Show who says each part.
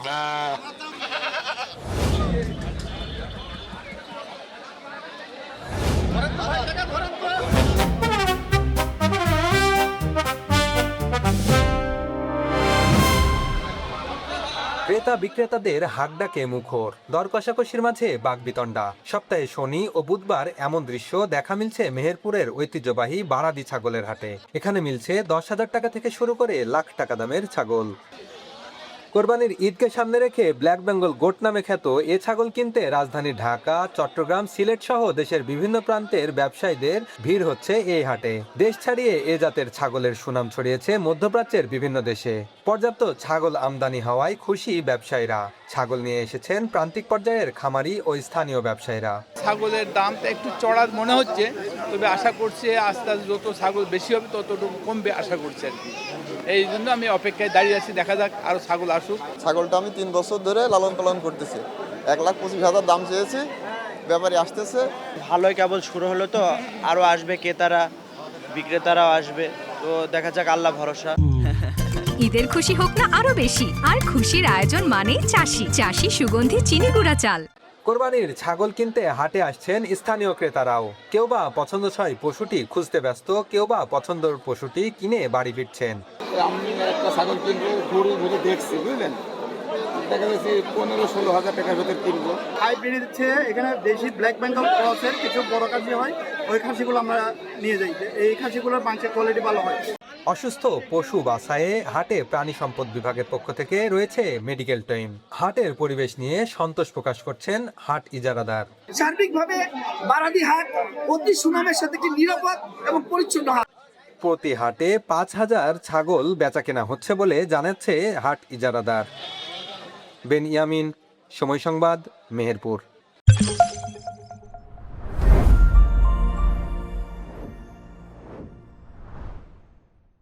Speaker 1: ক্রেতা বিক্রেতাদের হাকডাকে মুখর, দর কষাকষির মাঝে বাগবিতণ্ডা। সপ্তাহে শনি ও বুধবার এমন দৃশ্য দেখা মিলছে মেহেরপুরের ঐতিহ্যবাহী বারাদি ছাগলের হাটে। এখানে মিলছে 10,000 টাকা থেকে শুরু করে লাখ টাকা দামের ছাগল। কোরবানির ঈদকে সামনে রেখে ব্ল্যাক বেঙ্গল গোট নামে খ্যাত এ ছাগল কিনতে রাজধানী ঢাকা, চট্টগ্রাম, সিলেট সহ দেশের বিভিন্ন প্রান্তের ব্যবসায়ীদের ভিড় হচ্ছে এই হাটে। দেশ ছাড়িয়ে এ জাতের ছাগলের সুনাম ছড়িয়েছে মধ্যপ্রাচ্যের বিভিন্ন দেশে। পর্যাপ্ত ছাগল আমদানি হওয়ায় খুশি ব্যবসায়ীরা। ছাগল নিয়ে এসেছেন প্রান্তিক পর্যায়ের খামারি ও স্থানীয় ব্যবসায়ীরা।
Speaker 2: ছাগলের দামটা একটু চড়া মনে হচ্ছে, তবে আশা করছি আস্তে আস্তে যত ছাগল বেশি হবে ততটুকু কমবে আশা করছি আর কি। এই জন্য আমি অপেক্ষায় দাঁড়িয়ে আছি, দেখা যাক আরো ছাগল আসুক।
Speaker 3: ছাগলটা আমি 3 বছর ধরে লালন পালন করতেছি। 1,25,000 দাম চেয়েছি, ব্যাপারী আসতেছে।
Speaker 4: ভালোই কেবল শুরু হলো তো, আরো আসবে ক্রেতারা, বিক্রেতারাও আসবে, তো দেখা যাক, আল্লাহ ভরসা।
Speaker 5: ঈদের খুশি হোক না আরো বেশি, আর খুশির আয়োজন মানে চাষি সুগন্ধি চিনি গুঁড়া চাল।
Speaker 1: কোরবানির ছাগল কিনতে হাটে আসছেন স্থানীয় ক্রেতারাও। কেউ বা পছন্দসই পশুটি খুঁজতে ব্যস্ত, কেউ বা পছন্দের পশুটি কিনে বাড়ি ফিরছেন।
Speaker 6: আমি একটা ছাগল কিনবো, ঘুরে দেখছি, বুঝলেন, দেখা যাচ্ছে 15-16 হাজার টাকার ভেতর কিনবো।
Speaker 7: হাইব্রিড দিচ্ছে এখানে দেশি ব্ল্যাক বেঙ্গল ক্রসের কিছু বড় খাসি হয়, ওই খাসিগুলো আমরা নিয়ে যাই। এই খাসিগুলোর মাংসের কোয়ালিটি ভালো হয়।
Speaker 1: অসুস্থ পশু বাছাইয়ে হাটে প্রাণী সম্পদ বিভাগের পক্ষ থেকে রয়েছে মেডিকেল টিম। হাটের পরিবেশ নিয়ে সন্তোষ প্রকাশ করছেন হাট ইজারাদার।
Speaker 7: সার্বিকভাবে বারাদি হাট অতি সুনামের সাথে একটি নিরাপদ এবং পরিচ্ছন্ন হাট।
Speaker 1: প্রতি হাটে 5,000 ছাগল বেচাকেনা হচ্ছে বলে জানাচ্ছে হাট ইজারাদার। বেনিয়ামিন, সময় সংবাদ, মেহেরপুর।